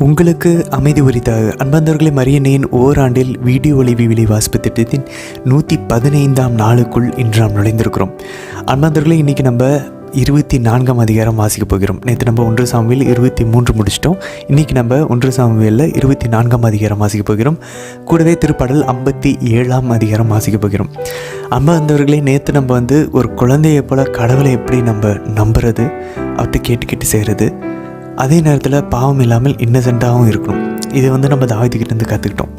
உங்களுக்கு அமைதி உரித்தாக அன்பார்ந்தவர்களே, மரியன்னையின் ஓராண்டில் வீடியோ ஒளி விவிலி வாசிப்பு திட்டத்தின் 115ஆம் நாளுக்குள் இன்று நாம் நுழைந்திருக்கிறோம். அன்பார்ந்தவர்களே, இன்றைக்கி நம்ம 24ஆம் அதிகாரம் வாசிக்க போகிறோம். நேற்று நம்ம 1 சாமுவேல் 23 முடிச்சிட்டோம். இன்றைக்கி நம்ம 1 சாமுவேலில் 24ஆம் அதிகாரம் வாசிக்க போகிறோம். கூடவே திருப்பாடல் 57ஆம் அதிகாரம் வாசிக்க போகிறோம். அன்பார்ந்தவர்களே, நேற்று நம்ம ஒரு குழந்தையை போல் கடவுளை எப்படி நம்ம நம்புறது, அவர்கிட்ட கேட்டு செய்கிறது, அதே நேரத்தில் பாவம் இல்லாமல் இன்னசென்ட்டாகவும் இருக்கணும். இது நம்ம தாவீதுகிட்டேருந்து கற்றுக்கிட்டோம்.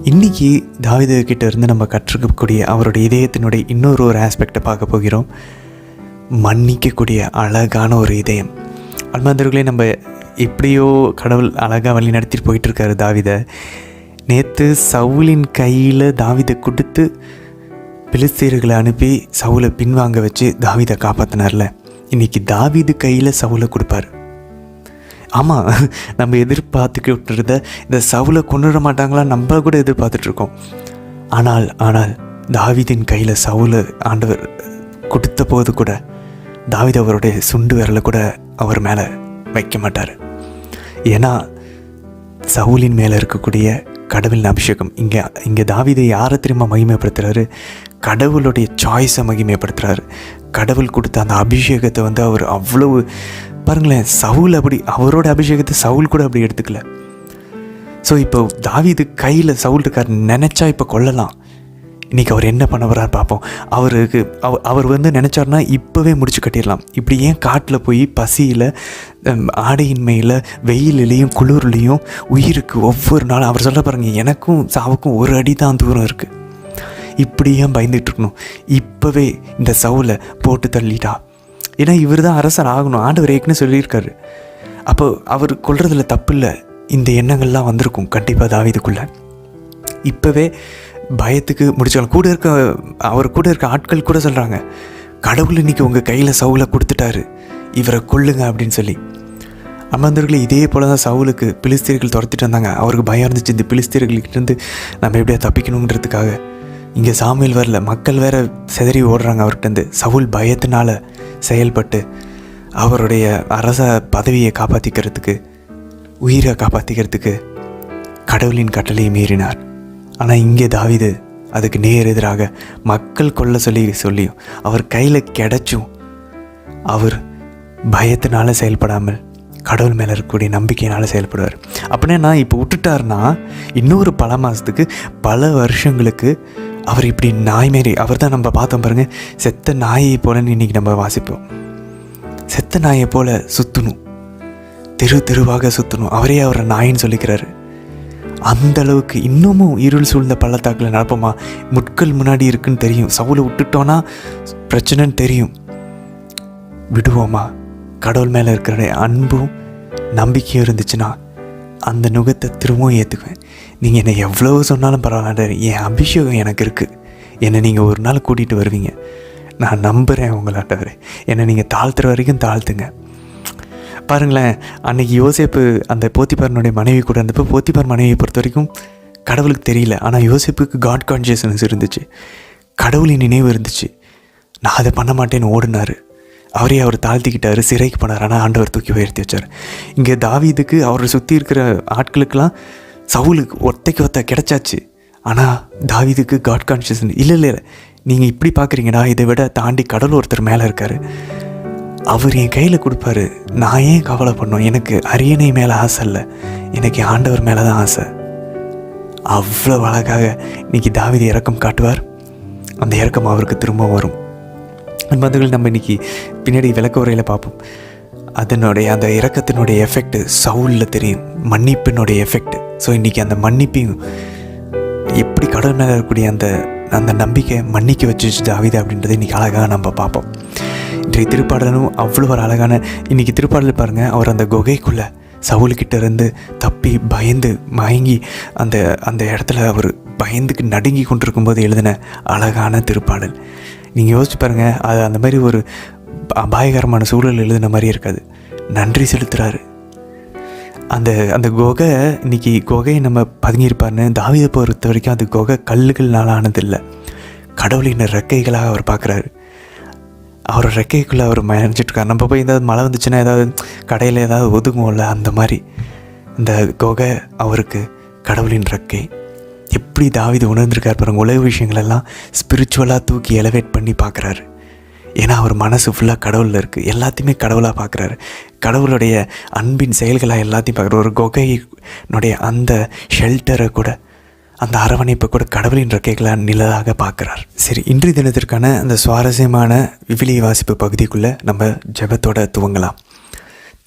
இன்றைக்கி தாவீதுகிட்ட இருந்து நம்ம கற்றுக்கக்கூடிய அவருடைய இதயத்தினுடைய இன்னொரு ஆஸ்பெக்டை பார்க்க போகிறோம். மன்னிக்கக்கூடிய அழகான ஒரு இதயம். அன்பார்ந்தவர்களே, நம்ம எப்படியோ கடவுள் அழகாக வழி நடத்திட்டு போயிட்டுருக்காரு தாவீதை. நேற்று சவுலின் கையில் தாவீதை கொடுத்து பிலிஸ்தீர்களை அனுப்பி சவுலை பின்வாங்க வச்சு தாவீதை காப்பாற்றினார்ல, இன்றைக்கி தாவீது கையில் சவுலை கொடுப்பார். ஆமாம், நம்ம எதிர்பார்த்துக்கிட்டு இந்த சவுலை கொண்டுட மாட்டாங்களா நம்ம கூட எதிர்பார்த்துட்ருக்கோம். ஆனால் தாவீதின் கையில் சவுலை ஆண்டவர் கொடுத்த போது கூட தாவீது அவருடைய சுண்டு விரலை கூட அவர் மேலே வைக்க மாட்டார். ஏன்னா சவுலின் மேலே இருக்கக்கூடிய கடவுளின் அபிஷேகம். இங்கே தாவீதை யாரை திரும்ப மகிமைப்படுத்துகிறாரு? கடவுளுடைய சாய்ஸை மகிமைப்படுத்துகிறாரு. கடவுள் கொடுத்த அந்த அபிஷேகத்தை அவர் அவ்வளவு பாருங்களேன், சவுல் அப்படி அவரோட அபிஷேகத்தை சவுல் கூட அப்படி எடுத்துக்கல. ஸோ இப்போ தாவீது கையில் சவுல் இருக்கார், நினச்சா இப்போ கொல்லலாம். இன்றைக்கி அவர் என்ன பண்ண வர்றார் பார்ப்போம். அவர் நினச்சார்னா இப்போவே முடிச்சு கட்டிடலாம். இப்படி ஏன் காட்டில் போய் பசியில், ஆடையின்மையில், வெயிலையும் குளிர்லையும் உயிருக்கு ஒவ்வொரு நாளும் அவர் சொல்ல பாருங்கள், எனக்கும் சாவுக்கும் ஒரு அடி தான் தூரம் இருக்குது, இப்படி ஏன் பயந்துட்டு இருக்கணும்? இப்போவே இந்த சவுலை போட்டு தள்ளிட்டா. ஏன்னா இவர் தான் அரசர் ஆகணும், ஆண்டவர் ஏற்கனவே சொல்லியிருக்காரு. அப்போ அவர் கொள்றதுல தப்பு இல்லை. இந்த எண்ணங்கள்லாம் வந்திருக்கும் கண்டிப்பாக தாவீதுக்குள்ளே. இப்போவே பயத்துக்கு முடிச்சாலும் அவர் கூட இருக்க ஆட்கள் கூட சொல்கிறாங்க, கடவுள் இன்றைக்கி உங்கள் கையில் சவுலை கொடுத்துட்டாரு, இவரை கொல்லுங்க அப்படின்னு சொல்லி. அம்மாந்தவர்களே, இதே போல் தான் சவுலுக்கு பிலிஸ்தீர்கள் துரத்திட்டு வந்தாங்க. அவருக்கு பயம் இருந்துச்சு, இந்த பிலிஸ்தீர்கள்கிட்டேருந்து நம்ம எப்படியா தப்பிக்கணுங்கிறதுக்காக. இங்கே சாமுவேல் வரல, மக்கள் வேறு சிதறி ஓடுறாங்க அவர்கிட்டருந்து. சவுல் பயத்தினால செயல்பட்டு அவருடைய அரச பதவியை காப்பாற்றிக்கிறதுக்கு, உயிரை காப்பாற்றிக்கிறதுக்கு கடவுளின் கட்டளையை மீறினார். ஆனால் இங்கே தாவீது அதுக்கு நேர் எதிராக மக்கள் கொல்ல சொல்லியும் அவர் கையில் கிடைச்சும் அவர் பயத்தினால செயல்படாமல் கடவுள் மேலே இருக்கக்கூடிய நம்பிக்கையினால் செயல்படுவார். அப்படின்னா இப்போ விட்டுட்டார்னா இன்னொரு பல மாதத்துக்கு, பல வருஷங்களுக்கு அவர் இப்படி நாய் மாரி, அவர் தான் நம்ம பார்த்தோம் பாருங்கள், செத்த நாயை போலன்னு இன்றைக்கி நம்ம வாசிப்போம். செத்த நாயை போல் சுற்றணும், தெருவாக சுற்றணும். அவரை நாயின்னு சொல்லிக்கிறாரு. அந்த அளவுக்கு இன்னமும் இருள் சூழ்ந்த பள்ளத்தாக்கில் நடப்போமா? முட்கள் முன்னாடி இருக்குன்னு தெரியும், சவுலை விட்டுட்டோன்னா பிரச்சனைன்னு தெரியும், விடுவோமா? கடவுள் மேலே இருக்கிற அன்பும் நம்பிக்கையும் இருந்துச்சுன்னா அந்த நுகத்தை திரும்பவும் ஏற்றுக்குவேன். நீங்கள் என்னை எவ்வளோ சொன்னாலும் பரவாயில்ல, என் அபிஷேகம் எனக்கு இருக்குது, என்னை நீங்கள் ஒரு நாள் கூட்டிகிட்டு வருவீங்க, நான் நம்புகிறேன் உங்களாட்டவர், என்னை நீங்கள் தாழ்த்துற வரைக்கும் தாழ்த்துங்க. பாருங்களேன், அன்றைக்கி யோசேப்பு அந்த போத்திபாரனுடைய மனைவி கூட இருந்தப்போ, போத்திபார் மனைவியை பொறுத்த வரைக்கும் கடவுளுக்கு தெரியல, ஆனால் யோசேப்புக்கு காட் கான்ஷியஸ்னஸ் இருந்துச்சு, கடவுளின் நினைவு இருந்துச்சு. நான் அதை பண்ண மாட்டேன்னு ஓடினார். அவர் தாழ்த்திக்கிட்டார், சிறைக்கு போனார். ஆனால் ஆண்டவர் தூக்கி உயர்த்தி வச்சார். இங்கே தாவீதுக்கு அவரை சுற்றி இருக்கிற ஆட்களுக்கெல்லாம் சவுலுக்கு ஒத்த கிடச்சாச்சு. ஆனால் தாவீதுக்கு காட் கான்ஷியஸ் இல்லை, நீங்கள் இப்படி பார்க்குறீங்கடா, இதை விட தாண்டி கடவுள் ஒருத்தர் மேலே இருக்கார், அவர் என் கையில் கொடுப்பாரு, நான் ஏன் கவலை பண்ணோம்? எனக்கு அரியணை மேலே ஆசை இல்லை, எனக்கு ஆண்டவர் மேலே தான் ஆசை. அவ்வளோ அழகாக இன்றைக்கி தாவீது இரக்கம் காட்டுவார். அந்த இரக்கம் அவருக்கு திரும்ப வரும். மதுகள் நம்ம இன்றைக்கி பின்னாடி விளக்க உரையில் பார்ப்போம். அதனுடைய அந்த இரக்கத்தினுடைய எஃபெக்ட் சவுலில் தெரியும், மன்னிப்பினுடைய எஃபெக்ட். ஸோ இன்றைக்கி அந்த மன்னிப்பையும் எப்படி கடவுள் மேலே இருக்கக்கூடிய அந்த நம்பிக்கை மன்னிக்க வச்சு தாவீது அப்படின்றத இன்றைக்கி அழகாக நம்ம பார்ப்போம். இன்றைய திருப்பாடலும் அவ்வளோ ஒரு அழகான, இன்றைக்கி திருப்பாடல் பாருங்கள், அவர் அந்த குகைக்குள்ளே சவுல்கிட்ட இருந்து தப்பி பயந்து மயங்கி அந்த இடத்துல அவர் பயந்துக்கு நடுங்கி கொண்டிருக்கும்போது எழுதின அழகான திருப்பாடல். நீங்கள் யோசிச்சு பாருங்கள், அது அந்த மாதிரி ஒரு அபாயகரமான சூழல் எழுதின மாதிரி இருக்காது. நன்றி செலுத்துகிறாரு. அந்த குகை, இன்றைக்கி குகையை நம்ம பதுங்கியிருப்பார்னு தாவீதை பொறுத்த வரைக்கும் அது குகை கல்லுகள்னால ஆனதில்லை, கடவுளின் ரெக்கைகளாக அவர் பார்க்குறாரு. அவர் ரெக்கைக்குள்ளே அவர் மறைஞ்சிட்ருக்கார். நம்ம போய் ஏதாவது மழை வந்துச்சுன்னா ஏதாவது கடையில் ஏதாவது ஒதுங்குவோம்ல, அந்த மாதிரி இந்த குகை அவருக்கு கடவுளின் ரெக்கை. எப்படி தாவீது உணர்ந்திருக்கார் பாருங்க. உலக விஷயங்களெல்லாம் ஸ்பிரிச்சுவலாக தூக்கி எலவேட் பண்ணி பார்க்குறாரு. ஏன்னா அவர் மனசு ஃபுல்லாக கடவுளில் இருக்குது. எல்லாத்தையுமே கடவுளாக பார்க்குறாரு. கடவுளுடைய அன்பின் செயல்களாக எல்லாத்தையும் பார்க்குறாரு. ஒரு குகையினுடைய அந்த ஷெல்டரை கூட, அந்த அரவணைப்பை கூட கடவுளின் ரெக்கைகளாக நிழலாக பார்க்குறார். சரி, இன்றைய தினத்திற்கான அந்த சுவாரஸ்யமான விவிலிய வாசிப்பு பகுதிக்குள்ளே நம்ம ஜெபத்தோட துவங்கலாம்.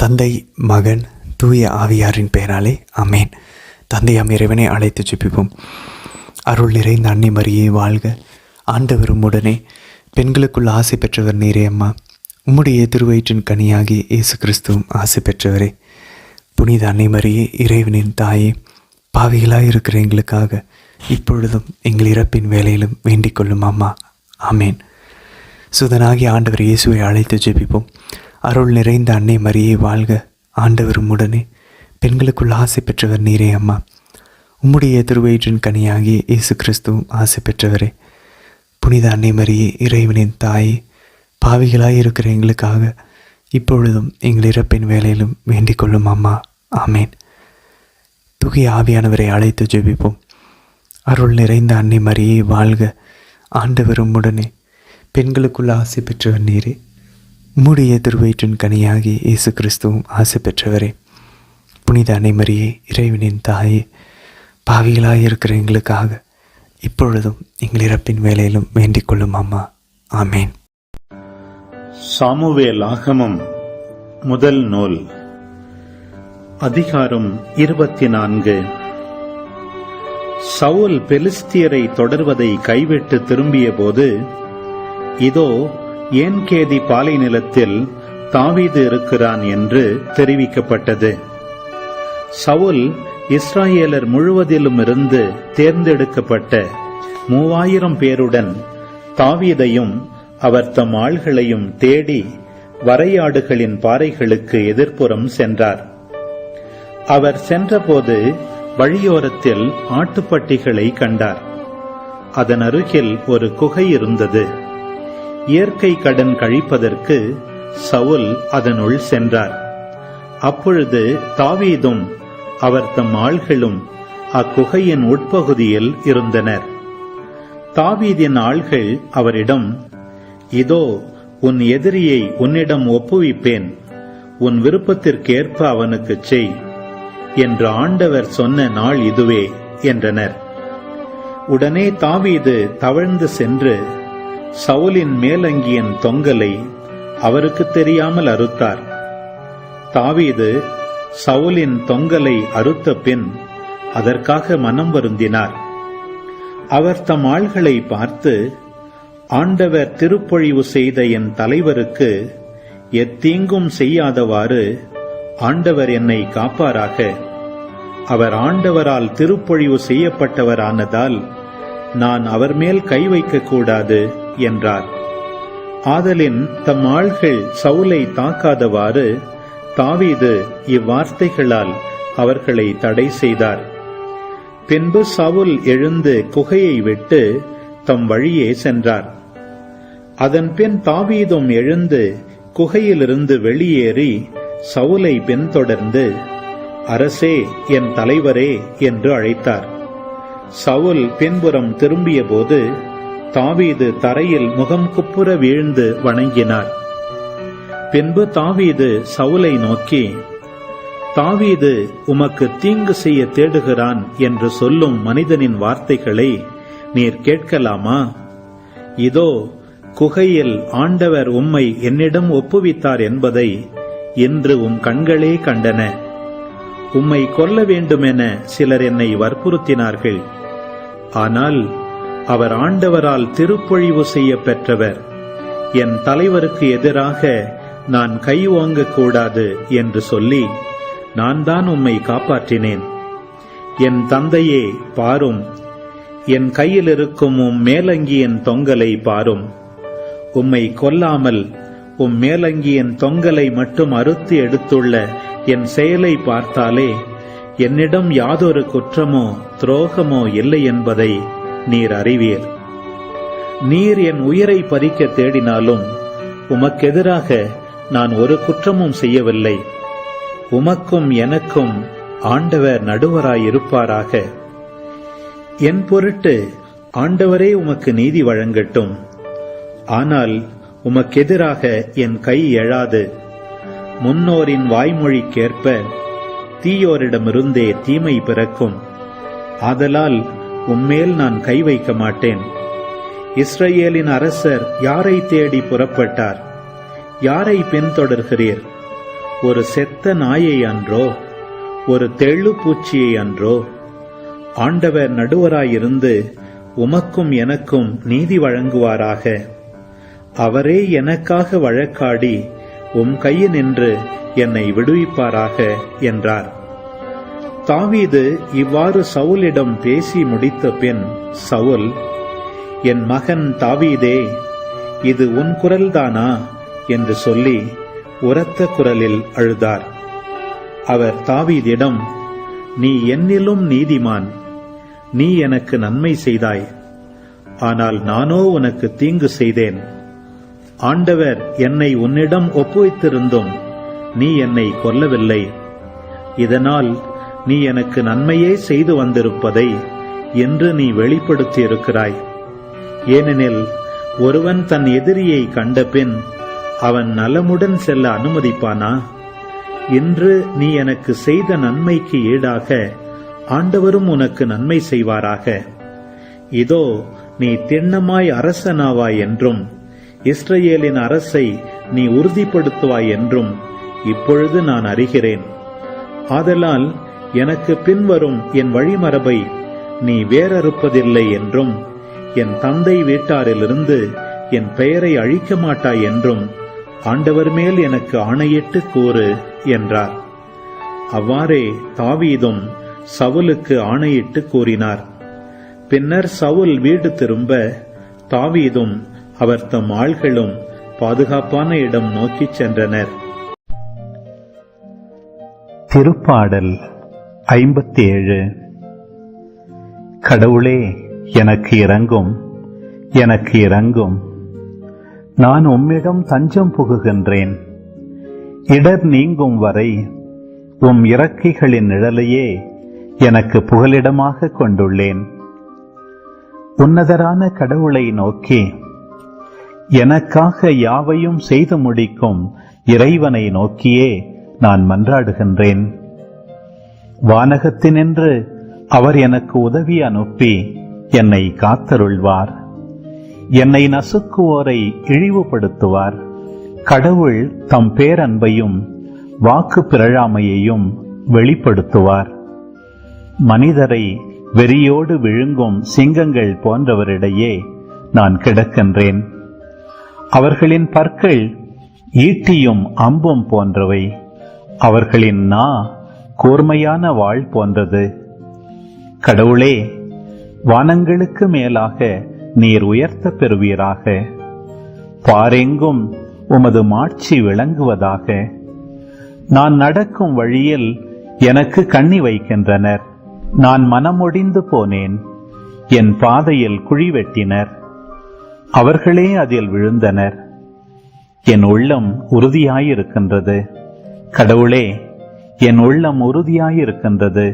தந்தை, மகன், தூய ஆவியாரின் பெயராலே ஆமேன். தந்தையாம் இறைவனை அழைத்து ஜெபிப்போம். அருள் நிறைந்த அன்னை மரியே வாழ்க. ஆண்டவர் உம்முடனே, பெண்களுக்குள் ஆசை பெற்றவர் நீரே அம்மா. உம்முடைய திருவயிற்றின் கனியாகி இயேசு கிறிஸ்துவும் ஆசை பெற்றவரே. புனித அன்னை மரியே, இறைவனின் தாயே, பாவிகளாக இருக்கிற எங்களுக்காக இப்பொழுதும் எங்கள் இறப்பின் வேலையிலும் வேண்டிக் கொள்ளும் அம்மா. ஆமேன். சுதனாகி ஆண்டவர் இயேசுவை அழைத்து ஜெபிப்போம். அருள் நிறைந்த அன்னை மரியே வாழ்க. ஆண்டவர் உம்முடனே, பெண்களுக்குள் ஆசை பெற்றவர் நீரே அம்மா. உம்முடைய திருவயிற்றின் கனியாகி இயேசு கிறிஸ்துவும் ஆசை பெற்றவரே. புனித அன்னை மரியே, இறைவனின் தாயே, பாவிகளாய் இருக்கிற எங்களுக்காக இப்பொழுதும் எங்கள் இறப்பின் வேலையிலும் வேண்டிக் கொள்ளும் அம்மா. ஆமேன். தூய ஆவியானவரை அழைத்து ஜெபிப்போம். அருள் நிறைந்த அன்னை மரியே வாழ்க. ஆண்டவர் உம்முடனே, பெண்களுக்குள் ஆசை பெற்றவர் நீரே. உம்முடைய திருவயிற்றின் கனியாகி இயேசு கிறிஸ்துவும் ஆசை பெற்றவரே. புனித அன்னை மரியே, இறைவனின் தாயே, பாவிகளாய் இருக்கிற எங்களுக்காக இப்பொழுதும் எங்கள் இறப்பின் வேலையிலும் வேண்டிக் கொள்ளும் அம்மா. ஆமேன். சாமுவேல் ஆகமம் முதல் நூல், அதிகாரம் 24. சவுல் பெலிஸ்தியரை தொடர்வதை கைவிட்டு திரும்பிய போது, இதோ ஏன்கேதி பாலை நிலத்தில் தாவீது இருக்கிறான் என்று தெரிவிக்கப்பட்டது. சவுல் இஸ்ராயேலர் முழுவதிலும் இருந்து தேர்ந்தெடுக்கப்பட்ட 3000 பேருடன் தாவீதையும் அவர் தம் ஆள்களையும் தேடி வரையாடுகளின் பாறைகளுக்கு எதிர்ப்புறம் சென்றார். அவர் சென்றபோது வழியோரத்தில் ஆட்டுப்பட்டிகளை கண்டார். அதன் அருகில் ஒரு குகை இருந்தது. இயற்கை கடன் கழிப்பதற்கு சவுல் அதனுள் சென்றார். அப்பொழுது தாவீதும் அவர் தம் ஆள்களும் அக்குகையின் உட்பகுதியில் இருந்தனர். தாவீதின் ஆள்கள் அவரிடம், இதோ உன் எதிரியை உன்னிடம் ஒப்புவிப்பேன், உன் விருப்பத்திற்கேற்ப அவனுக்குச் செய் என்று ஆண்டவர் சொன்ன நாள் இதுவே என்றனர். உடனே தாவீது தவழ்ந்து சென்று சவுலின் மேலங்கியின் தொங்கலை அவருக்கு தெரியாமல் அறுத்தார். தாவீது சவுலின் தொங்கலை அறுத்த பின் அதற்காக மனம் வருந்தினார். அவர் தம் ஆள்களை பார்த்து, ஆண்டவர் திருப்பொழிவு செய்த என் தலைவருக்கு எத்தீங்கும் செய்யாதவாறு ஆண்டவர் என்னை காப்பாராக. அவர் ஆண்டவரால் திருப்பொழிவு செய்யப்பட்டவரானதால் நான் அவர் மேல் கை வைக்க கூடாது என்றார். ஆதலின் தம் ஆள்கள் சவுலை தாக்காதவாறு தாவீது இவ்வார்த்தைகளால் அவர்களை தடை செய்தார். பின்பு சவுல் எழுந்து குகையை விட்டு தம் வழியே சென்றார். அதன் பின் தாவீதும் எழுந்து குகையிலிருந்து வெளியேறி சவுலை பின்தொடர்ந்து, அரசே, என் தலைவரே என்று அழைத்தார். சவுல் பின்புறம் திரும்பிய போது தாவீது தரையில் முகம் குப்புற வீழ்ந்து வணங்கினார். பின்பு தாவீது சவுலை நோக்கி, தாவீது உமக்கு தீங்கு செய்ய தேடுகிறான் என்று சொல்லும் மனிதனின் வார்த்தைகளை நீர் கேட்கலாமா? இதோ குகையில் ஆண்டவர் உம்மை என்னிடம் ஒப்புவித்தார் என்பதை இன்று உம் கண்களே கண்டன. உம்மை கொல்ல வேண்டுமென சிலர் என்னை வற்புறுத்தினார்கள். ஆனால் அவர் ஆண்டவரால் திருப்பொழிவு செய்ய பெற்றவர். என் தலைவருக்கு எதிராக நான் கை ஓங்கக் கூடாது என்று சொல்லி நான் தான் உம்மை காப்பாற்றினேன். என் தந்தையே, பாரும், என் கையில் இருக்கும் உம் மேலங்கியின் தொங்கலை பாரும். உம்மை கொல்லாமல் உம் மேலங்கியின் தொங்கலை மட்டும் அறுத்து எடுத்துள்ள என் செயலை பார்த்தாலே என்னிடம் யாதொரு குற்றமோ துரோகமோ இல்லை என்பதை நீர் அறிவீர். நீர் என் உயிரை பறிக்க தேடினாலும் உமக்கெதிராக நான் ஒரு குற்றமும் செய்யவில்லை. உமக்கும் எனக்கும் ஆண்டவர் நடுவராயிருப்பாராக. என் பொருட்டு ஆண்டவரே உமக்கு நீதி வழங்கட்டும். ஆனால் உமக்கெதிராக என் கை எழாது. முன்னோரின் வாய்மொழிக்கேற்ப தீயோரிடமிருந்தே தீமை பிறக்கும். ஆதலால் உம்மேல் நான் கை வைக்க மாட்டேன். இஸ்ரவேலின் அரசர் யாரை தேடி புறப்பட்டார்? யாரை பின்தொடர்கிறீர்? ஒரு செத்த நாயை அன்றோ? ஒரு தெள்ளுப்பூச்சியை அன்றோ? ஆண்டவர் நடுவராயிருந்து உமக்கும் எனக்கும் நீதி வழங்குவாராக. அவரே எனக்காக வழக்காடி உம் கையினின்று என்னை விடுவிப்பாராக என்றார். தாவீது இவ்வாறு சவுலிடம் பேசி முடித்த பின் சவுல், என் மகன் தாவீதே, இது உன் குரல்தானா என்று சொல்லி உரத்த குரலில் அழுதார். அவர் தாவீதிடம், நீ என்னிலும் நீதிமான். நீ எனக்கு நன்மை செய்தாய். ஆனால் நானோ உனக்கு தீங்கு செய்தேன். ஆண்டவர் என்னை உன்னிடம் ஒப்புவித்திருந்தும் நீ என்னை கொல்லவில்லை. இதனால் நீ எனக்கு நன்மையே செய்து வந்திருப்பதை என்று நீ வெளிப்படுத்தியிருக்கிறாய். ஏனெனில் ஒருவன் தன் எதிரியை கண்டபின் அவன் நலமுடன் செல்ல அனுமதிப்பானா? இன்று நீ எனக்கு செய்த நன்மைக்கு ஈடாக ஆண்டவரும் உனக்கு நன்மை செய்வாராக. இதோ நீ திண்ணமாய் அரசனாவாய் என்றும் இஸ்ரவேலின் அரசை நீ உறுதிப்படுத்துவாய் என்றும் இப்பொழுது நான் அறிகிறேன். ஆதலால் எனக்கு பின்வரும் என் வழிமரபை நீ வேறறுப்பதில்லை என்றும் என் தந்தை வீட்டாரிலிருந்து என் பெயரை அழிக்க மாட்டாய் என்றும் ஆண்டவர் மேல் எனக்கு ஆணையிட்டு கூறு என்றார். அவ்வாறே தாவீதும் சவுலுக்கு ஆணையிட்டு கூறினார். பின்னர் சவுல் வீடு திரும்ப தாவீதும் அவர் தம் ஆள்களும் பாதுகாப்பான இடம் நோக்கி சென்றனர். திருப்பாடல் 57. கடவுளே, எனக்கு இரங்கும், எனக்கு இரங்கும். நான் உம்மிடம் தஞ்சம் புகுகின்றேன். இடர் நீங்கும் வரை உம் இறக்கைகளின் நிழலையே எனக்கு புகலிடமாக கொண்டுள்ளேன். உன்னதரான கடவுளை நோக்கி, எனக்காக யாவையும் செய்து முடிக்கும் இறைவனை நோக்கியே நான் மன்றாடுகின்றேன். வானகத்தினின்று அவர் எனக்கு உதவி அனுப்பி என்னை காத்தருள்வார். என்னை நசுக்குவோரை இழிவுபடுத்துவார். கடவுள் தம் பேரன்பையும் வாக்கு பிறழாமையையும் வெளிப்படுத்துவார். மனிதரை வெறியோடு விழுங்கும் சிங்கங்கள் போன்றவரிடையே நான் கிடக்கின்றேன். அவர்களின் பற்கள் ஈட்டியும் அம்பும் போன்றவை. அவர்களின் நா கூர்மையான வாள் போன்றது. கடவுளே, வானங்களுக்கு மேலாக நீர் உயர்த்த பெறுவீராக. பாரெங்கும் உமது மாட்சி விளங்குவதாக. நான் நடக்கும் வழியில் எனக்கு கண்ணி வைக்கின்றனர். நான் மனமொடிந்து போனேன். என் பாதையில் குழி வெட்டினர். அவர்களே அதில் விழுந்தனர். என் உள்ளம் உறுதியாயிருக்கின்றது. கடவுளே, என் உள்ளம் உறுதியாயிருக்கின்றது.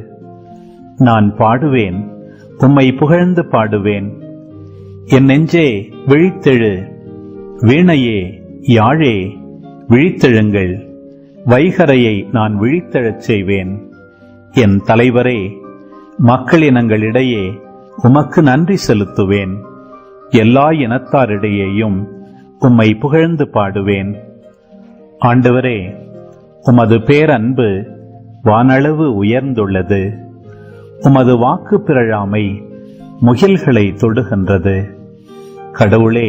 நான் பாடுவேன், உம்மை புகழ்ந்து பாடுவேன். என் நெஞ்சே விழித்தெழு. வீணையே, யாழே, விழித்தெழுங்கள். வைகரையை நான் விழித்தெழச் செய்வேன். என் தலைவரே, மக்களினங்களிடையே உமக்கு நன்றி செலுத்துவேன். எல்லா இனத்தாரிடையேயும் உம்மை புகழ்ந்து பாடுவேன். ஆண்டவரே, உமது பேரன்பு வானளவு உயர்ந்துள்ளது. உமது வாக்கு பிறழாமை முகில்களை தொடுகின்றது. கடவுளே,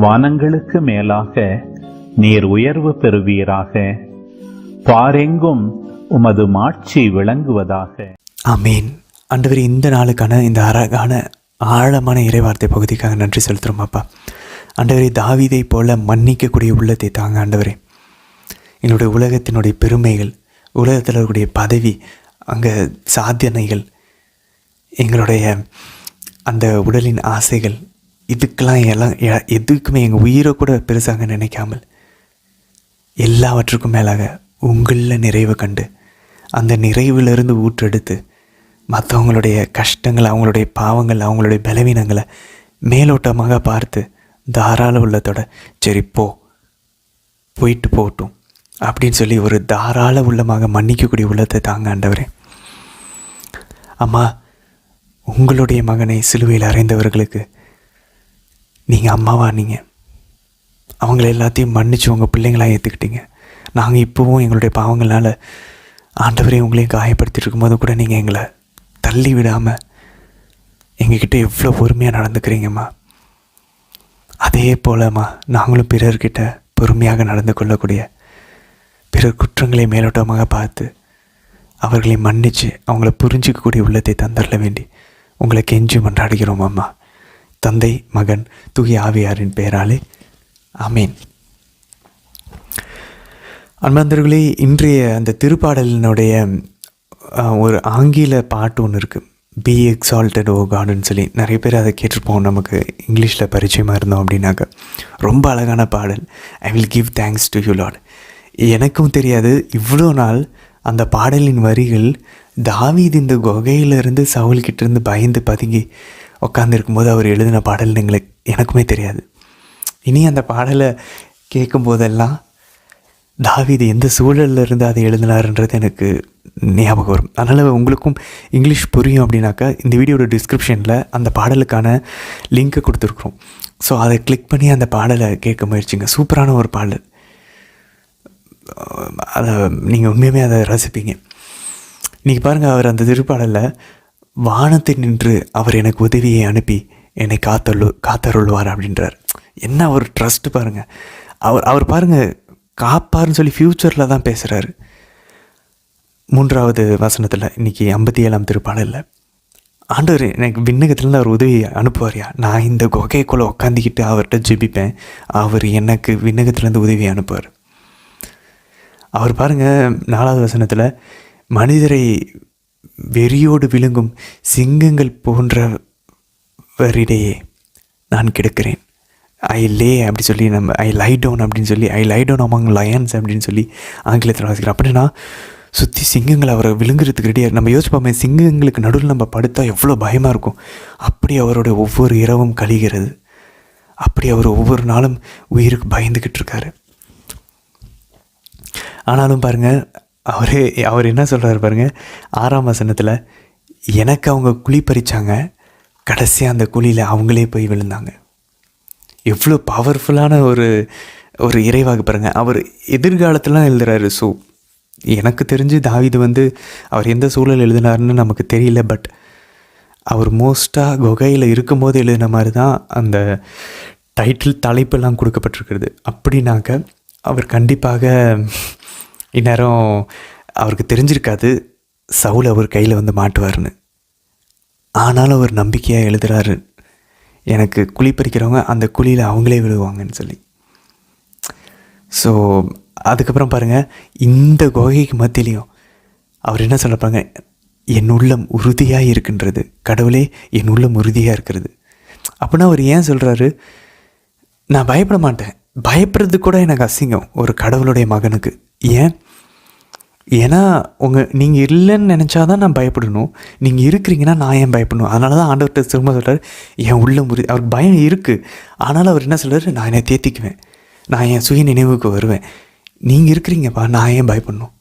வானங்களுக்கு மேலாக நீர் உயர்வு பெறுவீராக. பாரெங்கும் உமது மாட்சி விளங்குவதாக. ஆமீன். ஆண்டவரே, இந்த நாளுக்கான இந்த அழகான ஆழமான இறைவார்த்தை பகுதிக்காக நன்றி செலுத்துகிறோம் அப்பா. ஆண்டவரே, தாவீதை போல மன்னிக்கக்கூடிய உள்ளத்தை தாங்க ஆண்டவரே. எங்களுடைய உலகத்தினுடைய பெருமைகள், உலகத்தில் இருக்கக்கூடிய பதவி, அங்கே சாதனைகள், எங்களுடைய அந்த உடலின் ஆசைகள், இதுக்கெல்லாம் எதுக்குமே எங்கள் உயிரை கூட பெருசாக நினைக்காமல் எல்லாவற்றுக்கும் மேலாக உங்களில் நிறைவு கண்டு அந்த நிறைவிலிருந்து ஊற்றெடுத்து மற்றவங்களுடைய கஷ்டங்கள், அவங்களுடைய பாவங்கள், அவங்களுடைய பலவீனங்களை மேலோட்டமாக பார்த்து தாராள உள்ளத்தோட சரி போயிட்டு போகட்டும் அப்படின்னு சொல்லி ஒரு தாராள உள்ளமாக மன்னிக்கக்கூடிய உள்ளத்தை தாங்க ஆண்டவரே. அம்மா, உங்களுடைய மகனை சிலுவையில் அறைந்தவர்களுக்கு நீங்கள் அம்மாவானீங்க. அவங்கள எல்லாத்தையும் மன்னிச்சு உங்கள் பிள்ளைங்களாக ஏற்றுக்கிட்டீங்க. நாங்கள் இப்போவும் எங்களுடைய பாவங்களால் ஆண்டவரே உங்களையும் காயப்படுத்திட்டு இருக்கும்போது கூட நீங்கள் எங்களை தள்ளி விடாமல் எங்ககிட்ட எவ்வளோ பொறுமையாக நடந்துக்கிறீங்கம்மா. அதே போலம்மா நாங்களும் பிறர்கிட்ட பொறுமையாக நடந்து கொள்ளக்கூடிய, பிறர் குற்றங்களை மேலோட்டமாக பார்த்து அவர்களை மன்னித்து அவங்கள புரிஞ்சிக்கக்கூடிய உள்ளத்தை தந்தரல வேண்டி உங்களை கெஞ்சி மன்றாடுகிறோம் அம்மா. தந்தை, மகன், தூய ஆவியாரின் பெயராலே ஆமீன். அன்பார்ந்தவர்களே, இன்றைய அந்த திருப்பாடலினுடைய ஒரு ஆங்கில பாட்டு ஒன்று இருக்குது, பி எக்ஸால்டட் ஓ காட்னு சொல்லி. நிறைய பேர் அதை கேட்டிருப்போம், நமக்கு இங்கிலீஷில் பரிச்சயமாக இருந்தோம் அப்படின்னாக்க. ரொம்ப அழகான பாடல். I will give thanks to you Lord. எனக்கும் தெரியாது, இவ்வளோ நாள் அந்த பாடலின் வரிகள் தாவீது இந்த குகையிலிருந்து சவுல்கிட்டேருந்து பயந்து பதுங்கி உட்காந்துருக்கும்போது அவர் எழுதின பாடல்னு எனக்குமே தெரியாது. இனி அந்த பாடலை கேட்கும் போதெல்லாம் தாவீது எந்த சூழலில் இருந்து அதை எழுதினார்ன்றது எனக்கு ஞாபகம் வரும். அதனால் உங்களுக்கும் இங்கிலீஷ் புரியும் அப்படின்னாக்கா இந்த வீடியோட டிஸ்கிரிப்ஷனில் அந்த பாடலுக்கான லிங்க்கை கொடுத்துருக்குறோம். ஸோ அதை கிளிக் பண்ணி அந்த பாடலை கேட்க முயற்சிங்க. சூப்பரான ஒரு பாடல். அதை நீங்கள் உண்மையுமே அதை ரசிப்பீங்க. இன்றைக்கி பாருங்கள், அவர் அந்த திருப்பாடலில் வானத்தை நின்று அவர் எனக்கு உதவியை அனுப்பி என்னை காத்தருள்வார் அப்படின்றார். என்ன ஒரு ட்ரஸ்ட்டு பாருங்கள். அவர் பாருங்கள், காப்பார்னு சொல்லி ஃப்யூச்சரில் தான் பேசுகிறாரு. 3வது வசனத்தில் இன்றைக்கி 57ஆம் திருப்பாடலில் ஆண்டவர் எனக்கு விண்ணகத்துலேருந்து அவர் உதவி அனுப்புவார்யா. நான் இந்த குகைக்குள்ளே உட்காந்துக்கிட்டு அவர்கிட்ட ஜெபிப்பேன், அவர் எனக்கு விண்ணகத்துலேருந்து உதவி அனுப்புவார். அவர் பாருங்கள் 4வது வசனத்தில் மனிதரை வெறியோடு விழுங்கும் சிங்கங்கள் போன்றவரிடையே நான் கிடக்கிறேன். ஐ லே அப்படி சொல்லி நம்ம ஐ லை டவுன் அப்படின்னு சொல்லி ஐ லை டவுன் அமாங் லயன்ஸ் அப்படின்னு சொல்லி ஆங்கிலத்தில் வாசிக்கிறோம். அப்படின்னா சுற்றி சிங்கங்கள் அவரை விழுங்குறதுக்கு ரெடியாக. நம்ம யோசிப்போமே, சிங்கங்களுக்கு நடுவில் நம்ம படுத்தா எவ்வளோ பயமாக இருக்கும். அப்படி அவரோட ஒவ்வொரு இரவும் கழிகிறது. அப்படி அவர் ஒவ்வொரு நாளும் உயிருக்கு பயந்துக்கிட்டு இருக்காரு. ஆனாலும் பாருங்கள், அவர் என்ன சொல்கிறாரு பாருங்கள், 6ஆம் வசனத்தில் எனக்கு அவங்க குழி பறித்தாங்க, கடைசியாக அந்த குழியில் அவங்களே போய் விழுந்தாங்க. எவ்வளோ பவர்ஃபுல்லான ஒரு இறைவாக பாருங்கள். அவர் எதிர்காலத்திலாம் எழுதுகிறாரு. ஸோ எனக்கு தெரிஞ்சு தாவீது அவர் எந்த சூழல் எழுதினார்னு நமக்கு தெரியல. பட் அவர் மோஸ்ட்டாக குகையில் இருக்கும்போது எழுதின மாதிரி தான் அந்த தலைப்பெல்லாம் கொடுக்கப்பட்டிருக்கிறது. அப்படின்னாக்க அவர் கண்டிப்பாக இந்நேரம் அவருக்கு தெரிஞ்சிருக்காது சவுல் அவர் கையில் மாட்டுவார்னு. ஆனாலும் அவர் நம்பிக்கையாக எழுதுகிறாரு, எனக்கு குழி பறிக்கிறவங்க அந்த குழியில் அவங்களே விழுவாங்கன்னு சொல்லி. ஸோ அதுக்கப்புறம் பாருங்கள், இந்த குகைக்கு மத்தியிலையும் அவர் என்ன சொல்கிறாங்க, என் உள்ளம் உறுதியாக இருக்கின்றது. கடவுளே, என் உள்ளம் உறுதியாக இருக்கிறது. அப்படின்னா அவர் ஏன் சொல்கிறாரு, நான் பயப்பட மாட்டேன். பயப்படுறது கூட எனக்கு அசிங்கம் ஒரு கடவுளுடைய மகனுக்கு. ஏன்னா நீங்கள் இல்லைன்னு நினச்சாதான் நான் பயப்படணும். நீங்கள் இருக்கிறீங்கன்னா நான் ஏன் பயப்படணும்? அதனால தான் ஆண்டவர்கிட்ட திரும்ப சொல்கிறார், என் உள்ளம் அவருக்கு பயம் இருக்குது. ஆனாலும் அவர் என்ன சொல்கிறார், நான் என்னை தேத்திக்குவேன், நான் என் சுய நினைவுக்கு வருவேன். நீங்கள் இருக்கிறீங்கப்பா, நான் ஏன் பயப்படணும்?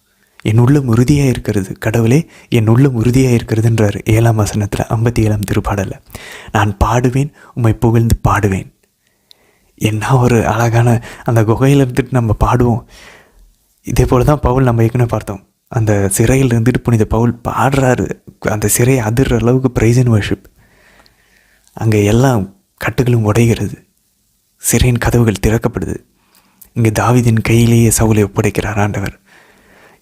என் உள்ளம் உறுதியாக இருக்கிறது. கடவுளே, என் உள்ளம் உறுதியாக இருக்கிறதுன்றார் 7ஆம் வசனத்தில் 57ஆம் திருப்பாடலில். நான் பாடுவேன், உம்மை புகழ்ந்து பாடுவேன். என்ன ஒரு அழகான அந்த குகையில் இருந்துட்டு நம்ம பாடுவோம். இதே போல் தான் பவுல் நம்ம ஏற்கனவே பார்த்தோம். அந்த சிறையில் இருந்துட்டு புனித பவுல் பாடுறாரு. அந்த சிறையை அதிர்ற அளவுக்கு பிரைஸ் அண்ட் வர்ஷிப். அங்கே எல்லாம் கட்டுகளும் உடைகிறது, சிறையின் கதவுகள் திறக்கப்படுது. இங்கே தாவீதின் கையிலேயே சவுலை ஒப்படைக்கிறார் ஆண்டவர்.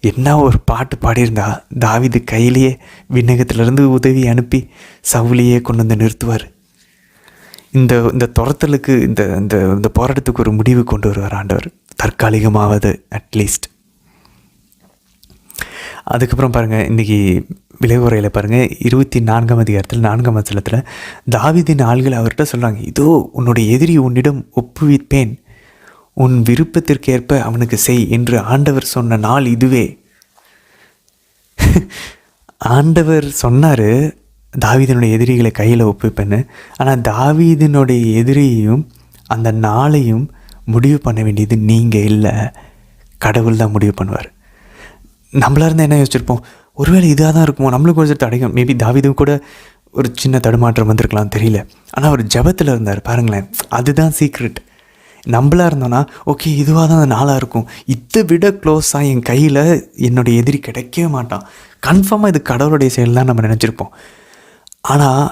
என்ன ஒரு பாட்டு பாடியிருந்தா, தாவீது கையிலேயே விண்ணகத்திலிருந்து உதவி அனுப்பி சவுலையே கொண்டு நிறுத்துவார். இந்த துரத்தலுக்கு இந்த போராட்டத்துக்கு ஒரு முடிவு கொண்டு வருவார் ஆண்டவர், தற்காலிகமாவது அட்லீஸ்ட். அதுக்கப்புறம் பாருங்கள், இன்றைக்கி விளைவுரையில் பாருங்கள் 24ஆம் அதிகாரத்தில் 4ஆம் வசனத்தில் தாவீதின் ஆள்கள் அவர்கிட்ட சொல்கிறாங்க, இதோ உன்னுடைய எதிரி உன்னிடம் ஒப்புவிப்பேன், உன் விருப்பத்திற்கேற்ப அவனுக்கு செய் என்று ஆண்டவர் சொன்ன நாள் இதுவே. ஆண்டவர் சொன்னார் தாவீதினுடைய எதிரிகளை கையில் ஒப்புப்பேன்னு. ஆனால் தாவீதினுடைய எதிரியையும் அந்த நாளையும் முடிவு பண்ண வேண்டியது நீங்கள் இல்லை, கடவுள் தான் முடிவு பண்ணுவார். நம்மளாக இருந்தால் என்ன யோசிச்சிருப்போம், ஒருவேளை இதாக தான் இருக்குமோ, நம்மளுக்கு கொஞ்சம் தடைக்கும். மேபி தாவீதும் கூட ஒரு சின்ன தடுமாற்றம் வந்திருக்கலாம், தெரியல. ஆனால் அவர் ஜெபத்தில் இருந்தார் பாருங்களேன், அதுதான் சீக்ரெட். நம்மளாக இருந்தோன்னா ஓகே இதுவாக தான் அந்த நாளாக இருக்கும், இதை விட க்ளோஸாக என் கையில் என்னுடைய எதிரி கிடைக்கவே மாட்டான், கன்ஃபார்மாக இது கடவுளுடைய செயல் தான் நம்ம நினச்சிருப்போம். ஆனால்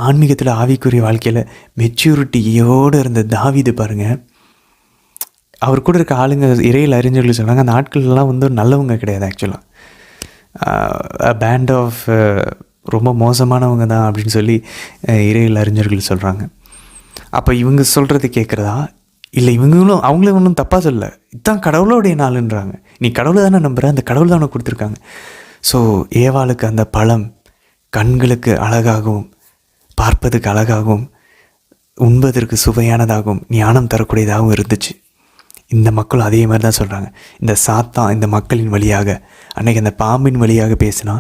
ஆன்மீகத்தில் ஆவிக்குரிய வாழ்க்கையில் மெச்சூரிட்டியோடு இருந்த தாவீது பாருங்கள், அவர் கூட இருக்க ஆளுங்க இறையில் அறிஞர்கள் சொல்கிறாங்க, அந்த ஆட்கள்லாம் வந்து நல்லவங்க கிடையாது, ஆக்சுவலாக பேண்ட் ஆஃப் ரொம்ப மோசமானவங்க தான் அப்படின்னு சொல்லி இறையில் அறிஞர்கள் சொல்கிறாங்க. அப்போ இவங்க சொல்கிறது கேட்குறதா இல்லை, இவங்களும் அவங்களும் ஒன்றும் தப்பாக சொல்ல, இதுதான் கடவுளோடைய நாளுன்றாங்க. நீ கடவுளை தானே நம்புகிற, அந்த கடவுள் தான் உனக்கு கொடுத்துருக்காங்க. ஸோ ஏவாளுக்கு அந்த பழம் கண்களுக்கு அழகாகவும் பார்ப்பதுக்கு அழகாகவும் உண்பதற்கு சுவையானதாகவும் ஞானம் தரக்கூடியதாகவும் இருந்துச்சு. இந்த மக்களும் அதே மாதிரி தான் சொல்கிறாங்க. இந்த சாத்தான் இந்த மக்களின் வழியாக அன்றைக்கி அந்த பாம்பின் வழியாக பேசினா,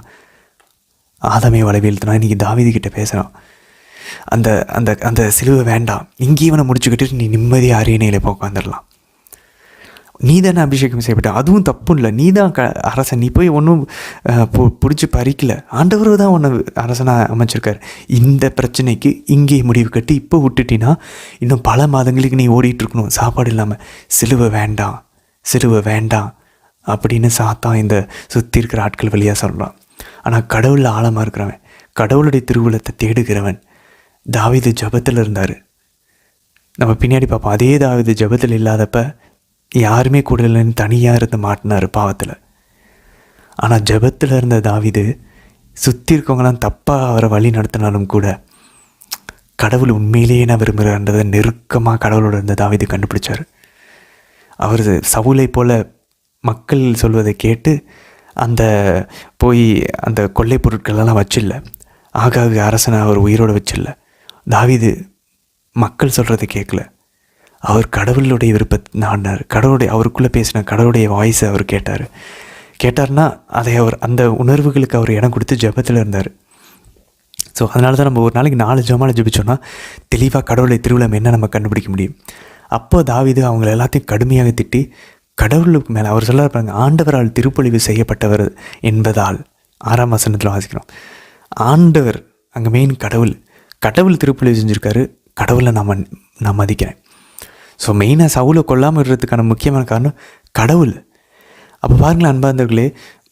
ஆதாமே வளவீழ்த்தினா, இன்றைக்கி தாவீதுகிட்ட பேசுகிறான். அந்த அந்த அந்த சிலுவை வேண்டாம், இங்கேயே இவனை முடிச்சுக்கிட்டு நீ நிம்மதியாக அரியணையில் போய் உட்காந்துடலாம், நீ தானே அபிஷேகம் செய்யப்பட்ட, அதுவும் தப்பும் இல்லை, நீ தான் அரசன், நீ போய் ஒன்றும் பிடிச்சி பறிக்கல, ஆண்டவர் தான் உன்னை அரசனாக அமைச்சிருக்கார். இந்த பிரச்சனைக்கு இங்கேயே முடிவு கட்டி இப்போ விட்டுட்டினா இன்னும் பல மாதங்களுக்கு நீ ஓடிட்டுருக்கணும் சாப்பாடு இல்லாமல். சிலுவை வேண்டாம், சிலுவை வேண்டாம் அப்படின்னு சாத்தான் இந்த சுற்றி இருக்கிற ஆட்கள் வழியாக சொல்கிறான். ஆனால் கடவுளில் ஆழமாக இருக்கிறவன், கடவுளுடைய திருவுளத்தை தேடுகிறவன் தாவீது ஜெபத்தில் இருந்தார். நம்ம பின்னாடி பார்ப்போம், அதே தாவீது ஜெபத்தில் இல்லாதப்ப யாருமே கூட இல்லைன்னு தனியாக இருந்து மாட்டினார் பாவத்தில். ஆனால் ஜெபத்தில் இருந்த தாவீது சுற்றி இருக்கவங்களாம் தப்பாக அவரை வழி நடத்தினாலும் கூட கடவுள் உண்மையிலேயே நான் விரும்புகிறன்றதை நெருக்கமாக கடவுளோட இருந்த தாவீது கண்டுபிடிச்சார். அவர் சவுலை போல் மக்கள் சொல்வதை கேட்டு அந்த போய் அந்த கொள்ளை பொருட்களெல்லாம் வச்சில்ல, ஆகாக அரசனை அவர் உயிரோடு வச்சில்ல. தாவீது மக்கள் சொல்கிறத கேட்கல, அவர் கடவுளுடைய விருப்பத்தை நாடினார். கடவுளுடைய அவருக்குள்ளே பேசின கடவுளுடைய வாய்ஸை அவர் கேட்டார்னா அதை அவர் அந்த உணர்வுகளுக்கு அவர் இடம் கொடுத்து ஜெபத்தில் இருந்தார். ஸோ அதனால தான் நம்ம ஒரு நாளைக்கு 4 ஜெபமாலை ஜெபிச்சோன்னா தெளிவாக கடவுளுடைய திருவிழா என்ன நம்ம கண்டுபிடிக்க முடியும். அப்போ தாவீது அவங்கள எல்லாத்தையும் கடுமையாக திட்டி கடவுளுக்கு மேலே அவர் சொல்ல இருப்பாங்க, ஆண்டவரால் திருப்பொழிவு செய்யப்பட்டவர் என்பதால் 6ஆம் வசனத்தில் வாசிக்கிறோம். ஆண்டவர் அங்கே மெயின் கடவுள் திருப்பொழிவு செஞ்சுருக்காரு, கடவுளை நான் மதிக்கிறேன். ஸோ மெயினாக சவுலை கொல்லாமல் விடுறதுக்கான முக்கியமான காரணம் கடவுள். அப்போ பாருங்களேன் அன்பார்ந்தவர்களே,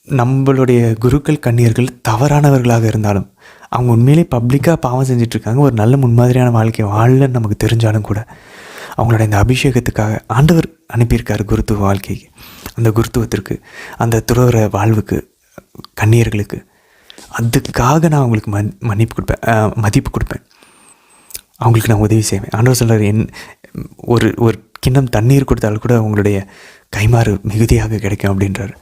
நம்மளுடைய குருக்கள் கன்னியர்கள் தவறானவர்களாக இருந்தாலும் அவங்க உண்மையிலே பப்ளிக்காக பாவம் செஞ்சிட்ருக்காங்க, ஒரு நல்ல முன்மாதிரியான வாழ்க்கை வாழலன்னு நமக்கு தெரிஞ்சாலும் கூட அவங்களோட இந்த அபிஷேகத்துக்காக ஆண்டவர் அனுப்பியிருக்காரு குருத்துவ வாழ்க்கைக்கு, அந்த குருத்துவத்திற்கு, அந்த துறவற வாழ்வுக்கு, கன்னியர்களுக்கு. அதுக்காக நான் அவங்களுக்கு மதிப்பு கொடுப்பேன், அவங்களுக்கு நான் உதவி செய்வேன். ஆண்டவர் சொல்கிறார், ஒரு கிண்ணம் தண்ணீர் கொடுத்தாலும் கூட அவங்களுடைய கைமாறு மிகுதியாக கிடைக்கும் அப்படின்றார்.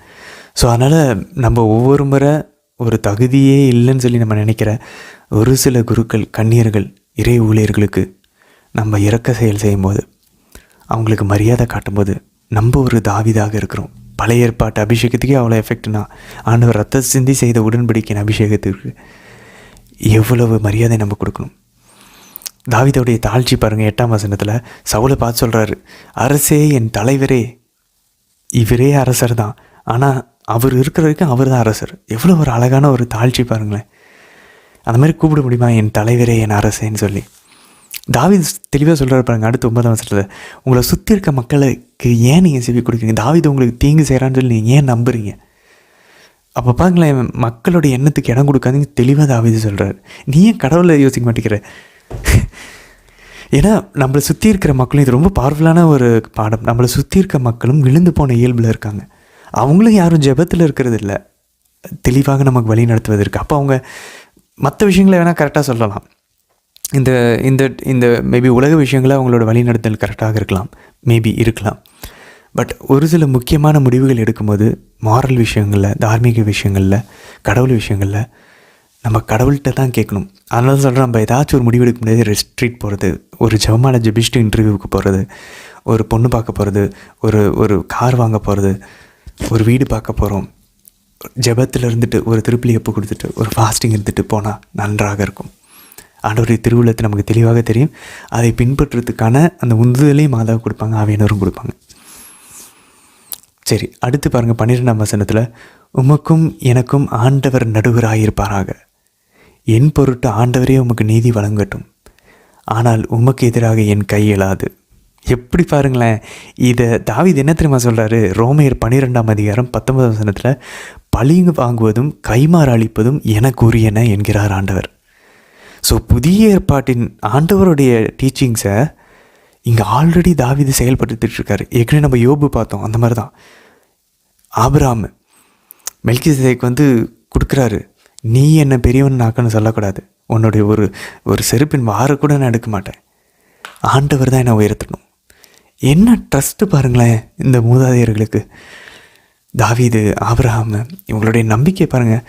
ஸோ அதனால் நம்ம ஒவ்வொரு முறை ஒரு தகுதியே இல்லைன்னு சொல்லி நம்ம நினைக்கிற ஒரு சில குருக்கள் கன்னியர்கள் இறை ஊழியர்களுக்கு நம்ம இரக்க செயல் செய்யும்போது, அவங்களுக்கு மரியாதை காட்டும்போது நம்ம ஒரு தாவீதாக இருக்கிறோம். பழைய ஏற்பாட்டு அபிஷேகத்துக்கே அவ்வளோ எஃபெக்ட்னா, ஆண்டவர் ரத்த சிந்தி செய்த உடன்படிக்கையின் அபிஷேகத்துக்கு எவ்வளவு மரியாதை நம்ம கொடுக்கணும். தாவீதுடைய தாழ்ச்சி பாருங்கள், 8ஆம் வசனத்தில் சவுலை பார்த்து சொல்கிறாரு, அரசே என் தலைவரே. இவரே அரசர் தான், ஆனால் அவர் இருக்கிற வரைக்கும் அவர் தான் அரசர். எவ்வளோ ஒரு அழகான ஒரு தாழ்ச்சி பாருங்களேன். அந்த மாதிரி கூப்பிட முடியுமா, என் தலைவரே என் அரசேன்னு சொல்லி. தாவீது தெளிவாக சொல்கிறாரு பாருங்க, அடுத்து 9ஆம் வசனத்தில், உங்களை சுற்றி இருக்க மக்களுக்கு ஏன் நீங்கள் செவி கொடுக்குறீங்க, தாவீது உங்களுக்கு தீங்கு செய்கிறான்னு சொல்லி நீங்கள் ஏன் நம்புறீங்க. அப்போ பாருங்களேன், மக்களுடைய எண்ணத்துக்கு இடம் கொடுக்காதீங்க தெளிவாக தாவீது சொல்கிறார். நீ ஏன் கடவுளை யோசிக்க மாட்டேங்கிற? ஏன்னா நம்மளை சுற்றி இருக்கிற மக்களும், இது ரொம்ப பவர்ஃபுல்லான ஒரு பாடம், நம்மளை சுற்றி இருக்க மக்களும் விழுந்து போன இயல்பில் இருக்காங்க. அவங்களும் யாரும் ஜெபத்தில் இருக்கிறது இல்லை, தெளிவாக நமக்கு வழி நடத்துவதற்கு. அப்போ அவங்க மற்ற விஷயங்களை வேணால் கரெக்டாக சொல்லலாம், இந்த இந்த இந்த மேபி உலக விஷயங்களை அவங்களோட வழிநடத்தல் கரெக்டாக இருக்கலாம், மேபி இருக்கலாம். பட் ஒரு சில முக்கியமான முடிவுகள் எடுக்கும்போது மாரல் விஷயங்களில், தார்மீக விஷயங்களில், கடவுள் விஷயங்களில் நம்ம கடவுள்கிட்ட தான் கேட்கணும். அதனால தான் சொல்கிறேன், நம்ம ஏதாச்சும் ஒரு முடிவு எடுக்க முடியாது, ரெஸ்ட்ரீட் போகிறது, ஒரு ஜெபமாலை ஜெபிச்சுட்டு இன்டர்வியூவுக்கு போகிறது, ஒரு பொண்ணு பார்க்க போகிறது, ஒரு கார் வாங்க போகிறது, ஒரு வீடு பார்க்க போகிறோம், ஜெபத்தில் இருந்துட்டு ஒரு திருப்பலி எப்போ கொடுத்துட்டு ஒரு ஃபாஸ்டிங் இருந்துட்டு போனால் நன்றாக இருக்கும். ஆண்டவருடைய திருவுள்ளத்தை நமக்கு தெளிவாக தெரியும். அதை பின்பற்றுறதுக்கான அந்த உந்துதலையும் மாதாவை கொடுப்பாங்க, ஆவியானவரும் கொடுப்பாங்க. சரி, அடுத்து பாருங்கள் 12ஆம் வசனத்தில், உமக்கும் எனக்கும் ஆண்டவர் நடுவராயிருப்பாராக. என் பொருட்டு ஆண்டவரே உமக்கு நீதி வழங்கட்டும், ஆனால் உமக்கு எதிராக என் கை எழாது. எப்படி பாருங்களேன், இதை தாவீது என்ன தெரியுமா சொல்கிறாரு? ரோமையர் 12ஆம் அதிகாரம் 19ஆம் வசனத்தில், பழிங்கு வாங்குவதும் கைமாறு அளிப்பதும் எனக்கு உரியன என்கிறார் ஆண்டவர். ஸோ புதிய ஏற்பாட்டின் ஆண்டவருடைய டீச்சிங்ஸை இங்கே ஆல்ரெடி தாவீது செயல்படுத்திட்டுருக்காரு. ஏற்கனவே நம்ம யோபு பார்த்தோம், அந்த மாதிரி தான். ஆபிரகாம் மெல்கிசேதேக்கு வந்து கொடுக்குறாரு, நீ என்ன பெரியவன் நாக்கன்னு சொல்லக்கூடாது, உன்னுடைய ஒரு செருப்பின் வார கூட நான் எடுக்க மாட்டேன், ஆண்டவர் தான் என்னை உயர்த்தணும். என்ன ட்ரஸ்ட்டு பாருங்களேன் இந்த மூதாதையர்களுக்கு. தாவீது, ஆபிரகாம், இவங்களுடைய நம்பிக்கை பாருங்கள்.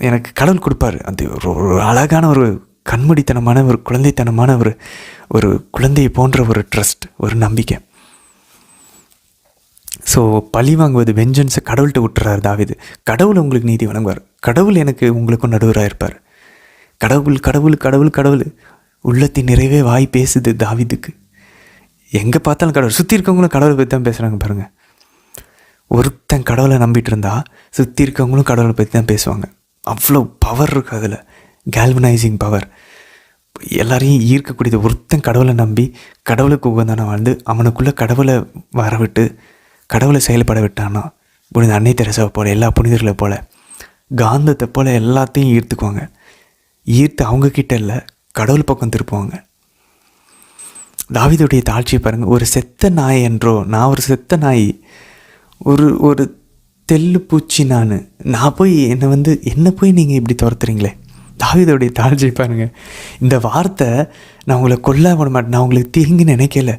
எனக்கு கடவுள் கொடுப்பார், அது ஒரு அழகான ஒரு கண்மூடித்தனமான ஒரு குழந்தைத்தனமான ஒரு குழந்தையை போன்ற ஒரு ட்ரஸ்ட், ஒரு நம்பிக்கை. ஸோ பழி வாங்குவது, வெஞ்சன்ஸை கடவுள்கிட்ட விட்டுறாரு தாவீது. கடவுள் உங்களுக்கு நீதி வழங்குவார், கடவுள் எனக்கு உங்களுக்கும் நடுவராக இருப்பார். கடவுள் கடவுள் கடவுள் கடவுள், உள்ளத்தின் நிறைவே வாய் பேசுது தாவீதுக்கு. எங்கே பார்த்தாலும் கடவுள், சுற்றி இருக்கவங்களும் கடவுளை பற்றி தான் பேசுகிறாங்க பாருங்கள். ஒருத்தன் கடவுளை நம்பிட்டு இருந்தால் சுற்றி இருக்கவங்களும் கடவுளை பற்றி தான் பேசுவாங்க. அவ்வளோ பவர் இருக்குது அதில், கேல்வனைசிங் பவர், எல்லாரையும் ஈர்க்கக்கூடியது. ஒருத்தன் கடவுளை நம்பி கடவுளுக்கு உகந்தான வாழ்ந்து அவனுக்குள்ளே கடவுளை வரவிட்டு கடவுளை செயல்பட விட்டான்னா, புனித அன்னை தெரசாவை போல், எல்லா புனிதர்களை போல், காந்தத்தை போல் எல்லாத்தையும் ஈர்த்துக்குவாங்க. ஈர்த்து அவங்கக்கிட்ட இல்லை கடவுள் பக்கம் திருப்புவாங்க. தாவீதுடைய தாழ்ச்சியை பாருங்கள். ஒரு செத்த நாய் என்றோ, நான் ஒரு செத்த நாய், ஒரு தெல்லு பூச்சி, நான் போய் என்னை போய் நீங்கள் இப்படி துரத்துறீங்களே. தாவீதுடைய தாழ்ச்சியை பாருங்கள். இந்த வார்த்தை, நான் உங்களை கொல்ல விட மாட்டேன், நான் உங்களுக்கு தீங்கு நினைக்கல.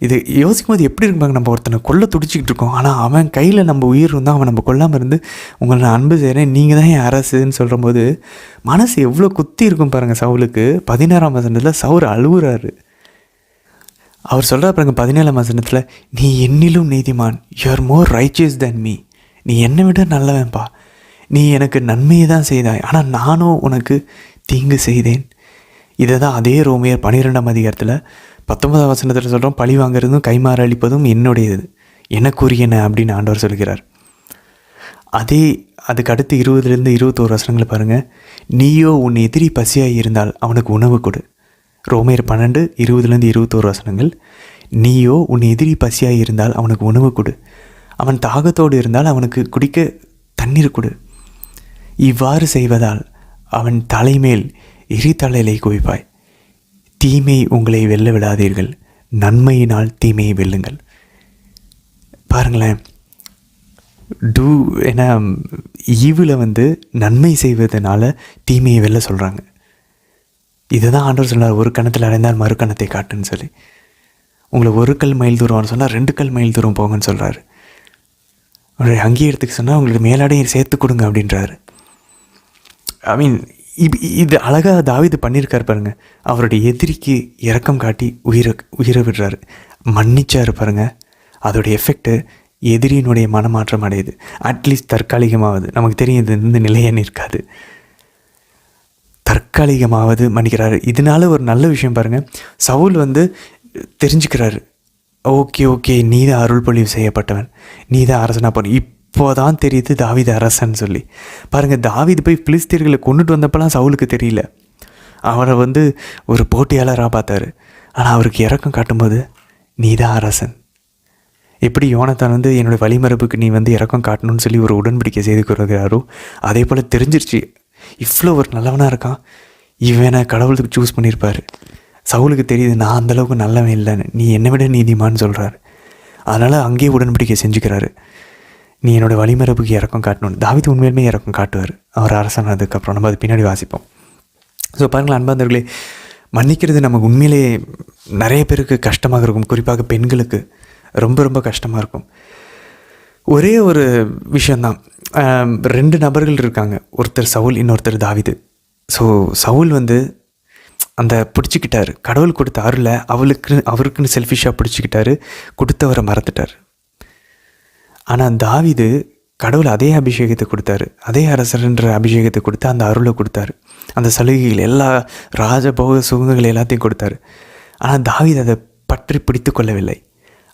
இது யோசிக்கும் போது எப்படி இருப்பாங்க, நம்ம ஒருத்தனை கொல்ல துடிச்சிக்கிட்டு இருக்கோம், ஆனால் அவன் கையில் நம்ம உயிர் இருந்தால் அவன் நம்ம கொல்லாமல் இருந்து உங்களை நான் அன்பு செய்கிறேன், நீங்கள் தான் என் அரசுன்னு சொல்கிற போது மனசு எவ்வளோ குத்தி இருக்கும் பாருங்கள். சவுலுக்கு 16ஆம் வசனத்தில் சவுல் அழுகுறாரு. அவர் சொல்கிறார் பாருங்க 17ஆம் வசனத்தில், நீ என்னிலும் நீதிமான், you are more righteous than me. நீ என்னை விட நல்லவன்பா, நீ எனக்கு நன்மையை தான் செய்தாய், ஆனால் நானும் உனக்கு தீங்கு செய்தேன். இதை தான் அதே ரோமையர் 12ஆம் அதிகாரத்தில் 19ஆம் வசனத்தில் சொல்கிறோம், பழி வாங்கிறதும் கைமாறு அளிப்பதும் என்னுடையது, எனக்குரியன அப்படின்னு ஆண்டவர் சொல்கிறார். அதுக்கு அடுத்து 20லேருந்து 21 வசனங்களை பாருங்கள். நீயோ உன் எதிரி பசியாக இருந்தால் அவனுக்கு உணவு கொடு. ரோமையர் 12 20லேருந்து 21 வசனங்கள். நீயோ உன் எதிரி பசியாக இருந்தால் அவனுக்கு உணவு கொடு, அவன் தாகத்தோடு இருந்தால் அவனுக்கு குடிக்க தண்ணீர் கொடு. இவ்வாறு செய்வதால் அவன் தலைமேல் எரிதழலை குவிப்பாய். தீமை உங்களை வெல்ல விடாதீர்கள், நன்மையினால் தீமையை வெல்லுங்கள். பாருங்களேன், ஏன்னா ஈவில் நன்மை செய்வதனால தீமையை வெல்ல சொல்கிறாங்க. இதை தான் ஆண்டவர் சொன்னார், ஒரு கணத்தில் அடைந்தால் மறு கணத்தை காட்டுன்னு சொல்லி. உங்களை ஒரு கல் மைல் தூரம்னு சொன்னால் 2 கல் மைல் தூரம் போங்கன்னு சொல்கிறாரு. அவருடைய அங்கீகாரத்துக்கு சொன்னால் உங்களுக்கு மேலாடையை சேர்த்து கொடுங்க அப்படின்றாரு. இது அழகாக தாவீது பண்ணியிருக்காரு பாருங்க. அவருடைய எதிரிக்கு இரக்கம் காட்டி உயிரை விடுறாரு, மன்னிச்சாரு பாருங்க. அதோடைய எஃபெக்ட்டு எதிரியினுடைய மனமாற்றம் அடையுது. அட்லீஸ்ட் தற்காலிகமாவது, நமக்கு தெரியும் இது நிலையன்னு இருக்காது, தற்காலிகமாவது மன்னிக்கிறாரு. இதனால ஒரு நல்ல விஷயம் பாருங்கள், சவுல் தெரிஞ்சுக்கிறாரு, ஓகே நீ தான் அருள் பொழிவு செய்யப்பட்டவன், நீ தான் அரசனாக போன. இப்போதான் தெரியுது தாவீது அரசன் சொல்லி. பாருங்கள், தாவீது போய் பிலிஸ்தீர்களை கொண்டுட்டு வந்தப்பெல்லாம் சவுலுக்கு தெரியல. அவரை ஒரு போட்டியாளராக பார்த்தாரு. ஆனால் அவருக்கு இரக்கம் காட்டும்போது நீ தான் அரசன். எப்படி யோனத்தான் என்னுடைய வழிமரபுக்கு நீ இரக்கம் காட்டணும்னு சொல்லி ஒரு உடன்படிக்கை செய்து கொள்கிறாரோ, அதே போல் தெரிஞ்சிருச்சு இவ்வளோ ஒரு நல்லவனாக இருக்கான், இவனை கடவுளுக்கு சூஸ் பண்ணியிருப்பார். சவுலுக்கு தெரியுது நான் அந்தளவுக்கு நல்லவன் இல்லைன்னு, நீ என்னை விட நீதிமான்னு சொல்கிறாரு. அதனால் அங்கேயே உடன்படிக்கை செஞ்சுக்கிறாரு, நீ என்னோடய வழிமரபுக்கு இறக்கம் காட்டணும்னு. தாவீது உண்மையிலுமே இறக்கம் காட்டுவார் அவர் அரசானதுக்கப்புறம். நம்ம அது பின்னாடி வாசிப்போம். ஸோ பாருங்களேன் அன்பார்ந்தவர்களே, மன்னிக்கிறது நமக்கு உண்மையிலே நிறைய பேருக்கு கஷ்டமாக இருக்கும், குறிப்பாக பெண்களுக்கு ரொம்ப ரொம்ப கஷ்டமாக இருக்கும். ஒரே ஒரு விஷயந்தான், 2 நபர்கள் இருக்காங்க, ஒருத்தர் சவுல், இன்னொருத்தர் தாவீது. ஸோ சவுல் அந்த பிடிச்சிக்கிட்டாரு, கடவுள் கொடுத்த அருளை அவருக்குன்னு செல்ஃபிஷாக பிடிச்சிக்கிட்டாரு, கொடுத்தவரை மறந்துட்டார். ஆனால் தாவீது கடவுள் அதே அபிஷேகத்தை கொடுத்தாரு, அதே அரசர்ன்ற அபிஷேகத்தை கொடுத்து அந்த அருளை கொடுத்தாரு, அந்த சலுகைகள் எல்லா ராஜபோக சுகங்கள் எல்லாத்தையும் கொடுத்தாரு. ஆனால் தாவீது அதை பற்றி பிடித்து கொள்ளவில்லை.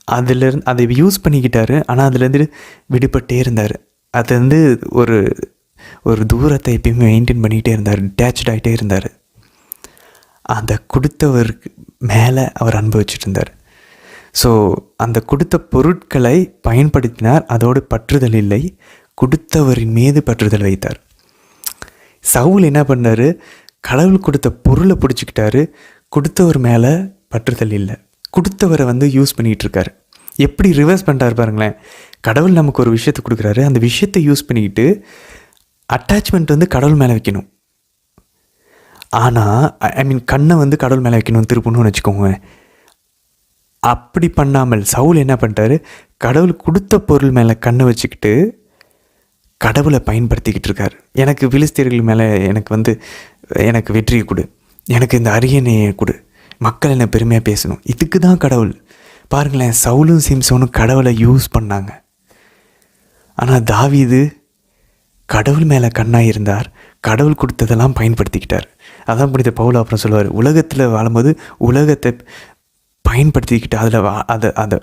அதிலிருந்து அதை யூஸ் பண்ணிக்கிட்டாரு. ஆனால் அதுலேருந்து விடுபட்டே இருந்தார். அது வந்து ஒரு ஒரு தூரத்தை எப்பயுமே மெயின்டைன் பண்ணிக்கிட்டே இருந்தார், டிட்டாச்ட் ஆகிட்டே இருந்தார். அந்த கொடுத்தவருக்கு மேலே அவர் அனுபவிச்சுட்டு இருந்தார். ஸோ அந்த கொடுத்த பொருட்களை பயன்படுத்தினார், அதோடு பற்றுதல் இல்லை, கொடுத்தவரின் மீது பற்றுதல் வைத்தார். சவுல் என்ன பண்ணார், கடவுள் கொடுத்த பொருளை பிடிச்சிக்கிட்டாரு, கொடுத்தவர் மேலே பற்றுதல் இல்லை, கொடுத்தவரை வந்து யூஸ் பண்ணிகிட்டு இருக்காரு. எப்படி ரிவர்ஸ் பண்ணுறாரு பாருங்களேன். கடவுள் நமக்கு ஒரு விஷயத்தை கொடுக்குறாரு, அந்த விஷயத்தை யூஸ் பண்ணிக்கிட்டு அட்டாச்மெண்ட் வந்து கடவுள் மேலே வைக்கணும். ஆனால் கண்ணை வந்து கடவுள் மேலே வைக்கணும் திருப்பணும்னு வச்சுக்கோங்க. அப்படி பண்ணாமல் சவுல் என்ன பண்ணிட்டாரு, கடவுள் கொடுத்த பொருள் மேலே கண்ணை வச்சுக்கிட்டு கடவுளை பயன்படுத்திக்கிட்டு இருக்கார். எனக்கு பிலிஸ்தீயர்கள் மேலே எனக்கு வெற்றியை கொடு, எனக்கு இந்த அரியணையை கொடு, மக்கள் என்னை பெருமையாக பேசணும், இதுக்கு தான் கடவுள். பாருங்களேன், சவுலும் சிம்சோனும் கடவுளை யூஸ் பண்ணாங்க. ஆனால் தாவீது கடவுள் மேலே கண்ணாக இருந்தார், கடவுள் கொடுத்ததெல்லாம் பயன்படுத்திக்கிட்டார். அதான் புனித பவுல் அப்புறம் சொல்லுவார், உலகத்தில் வாழும்போது உலகத்தை பயன்படுத்திக்கிட்டு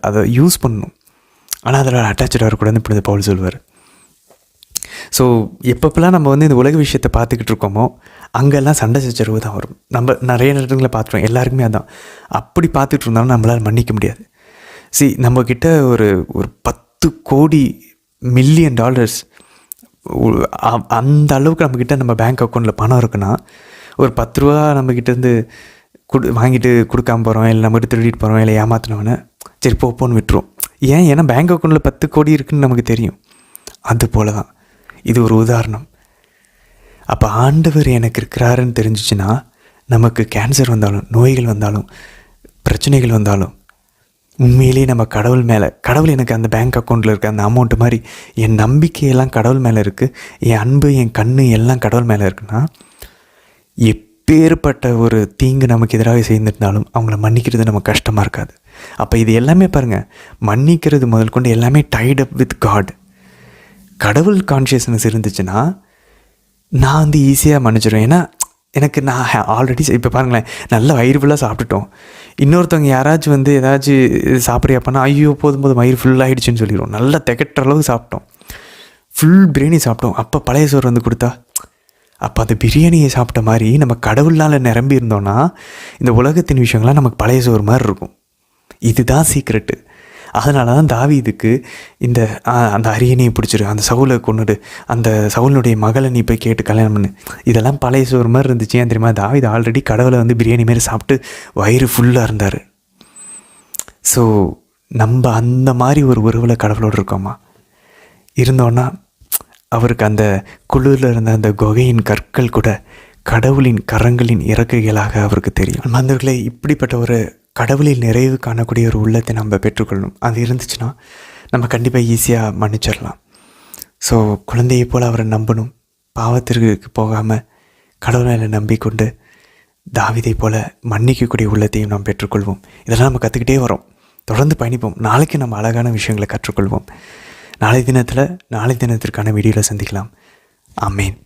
அதை யூஸ் பண்ணணும், ஆனால் அதில் அட்டாச்சாக இருக்கக்கூடாதுன்னு புனித பவுல் சொல்லுவார். ஸோ எப்பப்பெல்லாம் நம்ம வந்து இந்த உலக விஷயத்தை பார்த்துக்கிட்டு இருக்கோமோ அங்கெல்லாம் சண்டை சச்சரவு தான் வரும். நம்ம நிறைய நேரங்களில் பார்த்துருவோம், எல்லாருக்குமே அதான். அப்படி பார்த்துட்டு இருந்தாலும் நம்மளால் மன்னிக்க முடியாது. நம்மக்கிட்ட ஒரு 10 கோடி மில்லியன் டாலர்ஸ் அந்த அளவுக்கு நம்மக்கிட்ட நம்ம பேங்க் அக்கௌண்ட்டில் பணம் இருக்குன்னா, ஒரு 10 ரூபா நம்மக்கிட்டேருந்து வாங்கிட்டு கொடுக்காம போகிறோம், இல்லை நம்மகிட்ட திருடிட்டு போகிறோம், இல்லை ஏமாத்தினவனை சரி போன்னு விட்டுருவோம். ஏன்னா பேங்க் அக்கௌண்ட்டில் 10 கோடி இருக்குதுன்னு நமக்கு தெரியும். அது போல தான் இது ஒரு உதாரணம். அப்போ ஆண்டவர் எனக்கு இருக்கிறாருன்னு தெரிஞ்சிச்சுன்னா, நமக்கு கேன்சர் வந்தாலும், நோய்கள் வந்தாலும், பிரச்சனைகள் வந்தாலும், உண்மையிலேயே நம்ம கடவுள் மேலே, கடவுள் எனக்கு அந்த பேங்க் அக்கௌண்ட்டில் இருக்க அந்த அமௌண்ட்டு மாதிரி என் நம்பிக்கையெல்லாம் கடவுள் மேலே இருக்குது, என் அன்பு என் கண்ணு எல்லாம் கடவுள் மேலே இருக்குன்னா, எப்பேற்பட்ட ஒரு தீங்கு நமக்கு எதிராக செய்திருந்தாலும் அவங்கள மன்னிக்கிறது நமக்கு கஷ்டமாக இருக்காது. அப்போ இது எல்லாமே பாருங்கள், மன்னிக்கிறது முதல் கொண்டு எல்லாமே டைட் அப் வித் காட். கடவுள் கான்ஷியஸ்னஸ் இருந்துச்சுன்னா நான் வந்து ஈஸியாக மன்னிச்சிடுவேன். ஏன்னா நான் ஆல்ரெடி இப்போ பாருங்களேன், நல்ல வயிறு ஃபுல்லாக சாப்பிட்டுட்டோம். இன்னொருத்தவங்க யாராச்சும் வந்து ஏதாச்சும் சாப்பிட்றியாப்பன்னா, ஐயோ போதும் வயிறு ஃபுல்லாகிடுச்சின்னு சொல்லிடுவோம். நல்லா திகட்டுற அளவுக்கு சாப்பிட்டோம், ஃபுல் பிரியாணி சாப்பிட்டோம். அப்போ பழைய சோறு வந்து கொடுத்தா, அப்போ அந்த பிரியாணியை சாப்பிட்ட மாதிரி நம்ம கடவுளால் நிரம்பி இருந்தோன்னா இந்த உலகத்தின் விஷயங்கள்லாம் நமக்கு பழைய சோறு மாதிரி இருக்கும். இதுதான் சீக்ரெட்டு. அதனால தான் தாவீதுக்கு அந்த அரியணையை பிடிச்சிரு, அந்த சவுலை கொண்டுடு, அந்த சவுலுடைய மகளை நீ போய் கேட்டு கல்யாணம் பண்ணு, இதெல்லாம் பழைய சோறு மாதிரி இருந்துச்சு. ஏன் தெரியுமா, தாவீது ஆல்ரெடி கடவுளை வந்து பிரியாணி மாரி சாப்பிட்டு வயிறு ஃபுல்லாக இருந்தார். ஸோ நம்ம அந்த மாதிரி ஒரு உறவில் கடவுளோடு இருக்கோமா, இருந்தோன்னா அவருக்கு அந்த குளிரில் இருந்த அந்த குகையின் கற்கள் கூட கடவுளின் கரங்களின் இறக்கைகளாக அவருக்கு தெரியும். மனிதர்களே, இப்படிப்பட்ட ஒரு கடவுளில் நிறைவு காணக்கூடிய ஒரு உள்ளத்தை நம்ம பெற்றுக்கொள்ளணும். அது இருந்துச்சுன்னா நம்ம கண்டிப்பாக ஈஸியாக மன்னிச்சிடலாம். ஸோ குழந்தையை போல் அவரை நம்பணும், பாவத்திற்கு போகாமல் கடவுள் மேலே நம்பிக்கொண்டு தாவீதை போல் மன்னிக்கக்கூடிய உள்ளத்தையும் நாம் பெற்றுக்கொள்வோம். இதெல்லாம் நம்ம கற்றுக்கிட்டே வரோம், தொடர்ந்து பயணிப்போம். நாளைக்கு நம்ம அழகான விஷயங்களை கற்றுக்கொள்வோம். நாளை தினத்திற்கான வீடியோவில் சந்திக்கலாம். ஆமேன்.